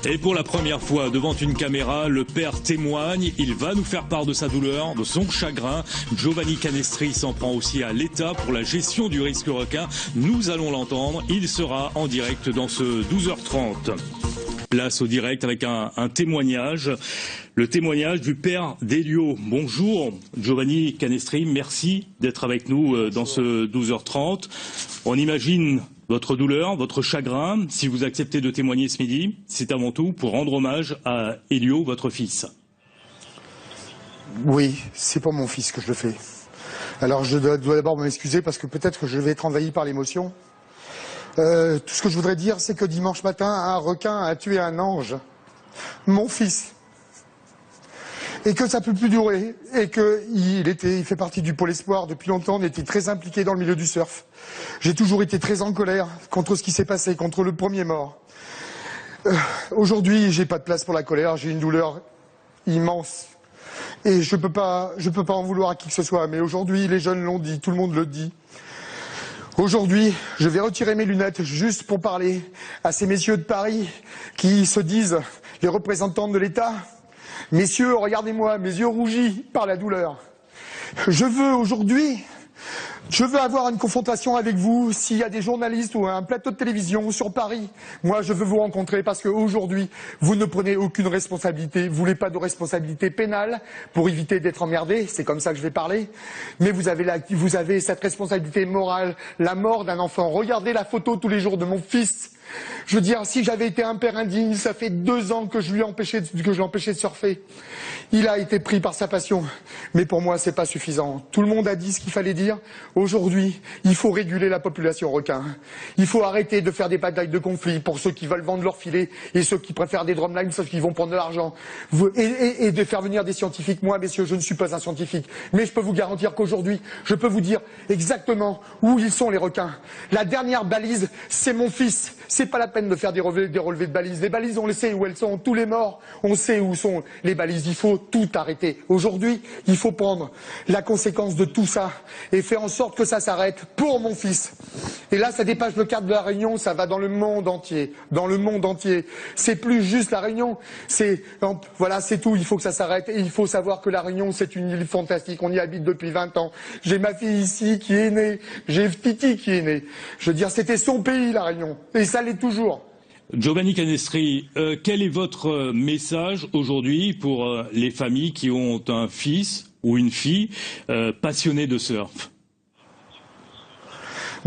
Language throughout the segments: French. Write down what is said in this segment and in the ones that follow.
Et pour la première fois devant une caméra, le père témoigne. Il va nous faire part de sa douleur, de son chagrin. Giovanni Canestri s'en prend aussi à l'État pour la gestion du risque requin. Nous allons l'entendre. Il sera en direct dans ce 12h30. Place au direct avec un témoignage. Le témoignage du père d'Elio. Bonjour Giovanni Canestri, merci d'être avec nous dans ce 12h30. On imagine votre douleur, votre chagrin. Si vous acceptez de témoigner ce midi, c'est avant tout pour rendre hommage à Elio, votre fils. Oui, c'est pour mon fils que je le fais. Alors je dois d'abord m'excuser parce que peut-être que je vais être envahi par l'émotion. Tout ce que je voudrais dire, c'est que dimanche matin, un requin a tué un ange, mon fils. Et que ça peut plus durer, et qu'il fait partie du pôle espoir depuis longtemps, on était très impliqué dans le milieu du surf. J'ai toujours été très en colère contre ce qui s'est passé, contre le premier mort. Aujourd'hui, j'ai pas de place pour la colère, j'ai une douleur immense. Et je peux pas en vouloir à qui que ce soit, mais aujourd'hui, les jeunes l'ont dit, tout le monde le dit. Aujourd'hui, je vais retirer mes lunettes juste pour parler à ces messieurs de Paris qui se disent les représentants de l'État. Messieurs, regardez-moi, mes yeux rougis par la douleur. Je veux avoir une confrontation avec vous. S'il y a des journalistes ou un plateau de télévision sur Paris, moi je veux vous rencontrer parce qu'aujourd'hui, vous ne prenez aucune responsabilité. Vous voulez pas de responsabilité pénale pour éviter d'être emmerdé, c'est comme ça que je vais parler. Mais vous avez cette responsabilité morale, la mort d'un enfant. Regardez la photo tous les jours de mon fils. Je veux dire, si j'avais été un père indigne, ça fait 2 ans que je l'empêchais de surfer. Il a été pris par sa passion. Mais pour moi, c'est pas suffisant. Tout le monde a dit ce qu'il fallait dire. Aujourd'hui, il faut réguler la population requin. Il faut arrêter de faire des batailles de conflits pour ceux qui veulent vendre leur filet et ceux qui préfèrent des drumlines sauf qu'ils vont prendre de l'argent. Et de faire venir des scientifiques. Moi, messieurs, je ne suis pas un scientifique. Mais je peux vous garantir qu'aujourd'hui, je peux vous dire exactement où ils sont les requins. La dernière balise, c'est mon fils. C'est pas la peine de faire des relevés de balises. Les balises, on le sait où elles sont. Tous les morts, on sait où sont les balises. Il faut tout arrêter. Aujourd'hui, il faut prendre la conséquence de tout ça et faire en sorte que ça s'arrête pour mon fils. Et là, ça dépasse le cadre de la Réunion, ça va dans le monde entier. Dans le monde entier. C'est plus juste la Réunion. Voilà, c'est tout. Il faut que ça s'arrête. Et il faut savoir que la Réunion, c'est une île fantastique. On y habite depuis 20 ans. J'ai ma fille ici qui est née. J'ai Titi qui est née. Je veux dire, c'était son pays, la Réunion. Et ça l'est toujours. Giovanni Canestri, quel est votre message aujourd'hui pour les familles qui ont un fils ou une fille passionné de surf ?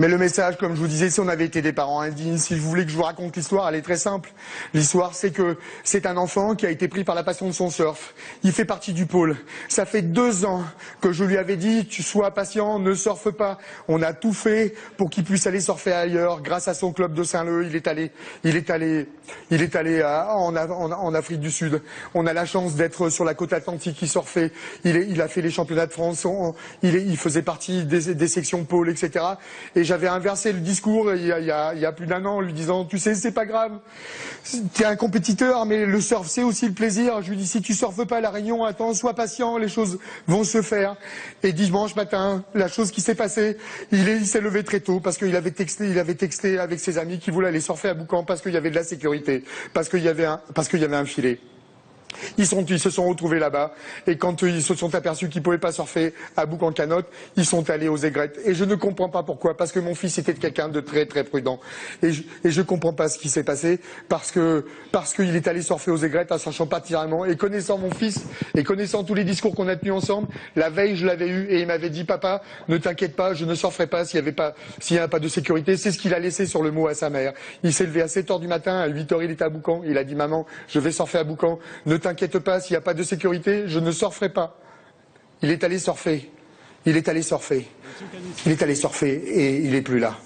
Mais le message, comme je vous disais, si on avait été des parents indignes, si vous voulez que je vous raconte l'histoire, elle est très simple. L'histoire, c'est que c'est un enfant qui a été pris par la passion de son surf. Il fait partie du pôle. Ça fait 2 ans que je lui avais dit, tu sois patient, ne surfe pas. On a tout fait pour qu'il puisse aller surfer ailleurs. Grâce à son club de Saint-Leu, il est allé en Afrique du Sud. On a la chance d'être sur la côte atlantique, il surfait. Il a fait les championnats de France. Il faisait partie des sections pôle, etc. Et j'avais inversé le discours il y a plus d'1 an en lui disant, tu sais, c'est pas grave, t'es un compétiteur, mais le surf, c'est aussi le plaisir. Je lui dis, si tu surfes pas à La Réunion, attends, sois patient, les choses vont se faire. Et dimanche matin, la chose qui s'est passée, il s'est levé très tôt parce qu'il avait texté avec ses amis qui voulaient aller surfer à Boucan parce qu'il y avait de la sécurité, parce qu'il y avait un filet. Ils se sont retrouvés là-bas et quand ils se sont aperçus qu'ils pouvaient pas surfer à Boucan-Canotte, ils sont allés aux aigrettes. Et je ne comprends pas pourquoi, parce que mon fils était quelqu'un de très très prudent. Et je comprends pas ce qui s'est passé parce qu'il est allé surfer aux aigrettes en sachant pas tiralement. Et connaissant mon fils et connaissant tous les discours qu'on a tenus ensemble, la veille je l'avais eu et il m'avait dit, papa, ne t'inquiète pas, je ne surferai pas s'il n'y a pas de sécurité. C'est ce qu'il a laissé sur le mot à sa mère. Il s'est levé à 7h du matin, à 8h il était à Boucan. Il a dit, maman, je vais surfer à Boucan. Ne t'inquiète pas, s'il n'y a pas de sécurité, je ne surferai pas. Il est allé surfer. Il est allé surfer. Il est allé surfer et il n'est plus là.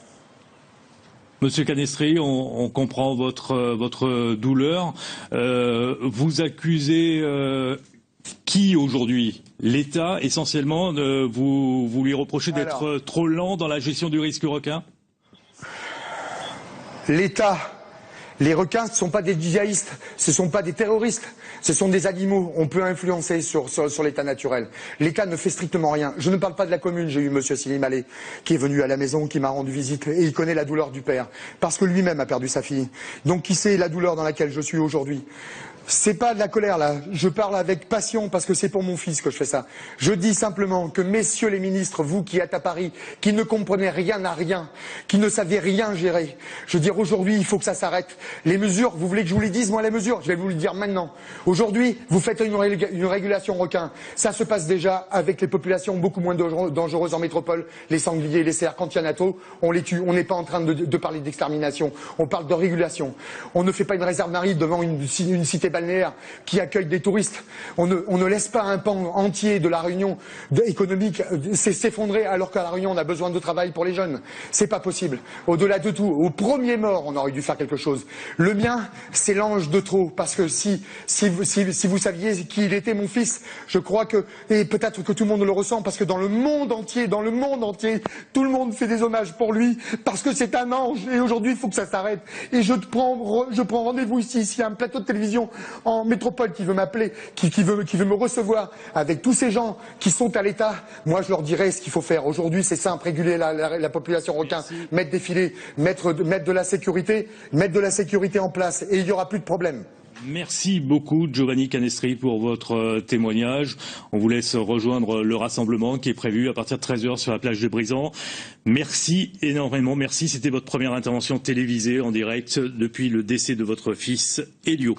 Monsieur Canestri, on comprend votre douleur. Vous accusez qui aujourd'hui? L'État essentiellement? Vous lui reprochez d'être trop lent dans la gestion du risque requin? L'État Les requins, ce ne sont pas des djihadistes, ce ne sont pas des terroristes, ce sont des animaux. On peut influencer sur l'état naturel. L'État ne fait strictement rien. Je ne parle pas de la commune. J'ai eu monsieur Silim Allé qui est venu à la maison, qui m'a rendu visite et il connaît la douleur du père parce que lui-même a perdu sa fille. Donc qui sait la douleur dans laquelle je suis aujourd'hui. C'est pas de la colère là, je parle avec passion parce que c'est pour mon fils que je fais ça. Je dis simplement que messieurs les ministres, vous qui êtes à Paris, qui ne comprenez rien à rien, qui ne savez rien gérer, je veux dire aujourd'hui il faut que ça s'arrête. Les mesures, vous voulez que je vous les dise moi les mesures? Je vais vous le dire maintenant. Aujourd'hui, vous faites une régulation requin. Ça se passe déjà avec les populations beaucoup moins dangereuses en métropole, les sangliers, les cerfs. Quand il y en a trop, on les tue. On n'est pas en train de parler d'extermination, on parle de régulation. On ne fait pas une réserve marine devant une cité balnéaire qui accueille des touristes. On ne laisse pas un pan entier de la Réunion économique s'effondrer alors qu'à la Réunion on a besoin de travail pour les jeunes. C'est pas possible. Au-delà de tout, au premier mort, on aurait dû faire quelque chose. Le mien, c'est l'ange de trop parce que si vous saviez qui il était, mon fils, je crois que, et peut-être que tout le monde le ressent parce que dans le monde entier, tout le monde fait des hommages pour lui parce que c'est un ange et aujourd'hui il faut que ça s'arrête. Et je prends rendez-vous ici, s'il y a un plateau de télévision en métropole qui veut m'appeler, qui veut me recevoir avec tous ces gens qui sont à l'État, moi je leur dirai ce qu'il faut faire. Aujourd'hui c'est simple, réguler la population requin, mettre des filets, mettre de la sécurité en place et il n'y aura plus de problème. Merci beaucoup Giovanni Canestri pour votre témoignage. On vous laisse rejoindre le rassemblement qui est prévu à partir de 13h sur la plage de Brisant. Merci énormément, merci. C'était votre première intervention télévisée en direct depuis le décès de votre fils Elio.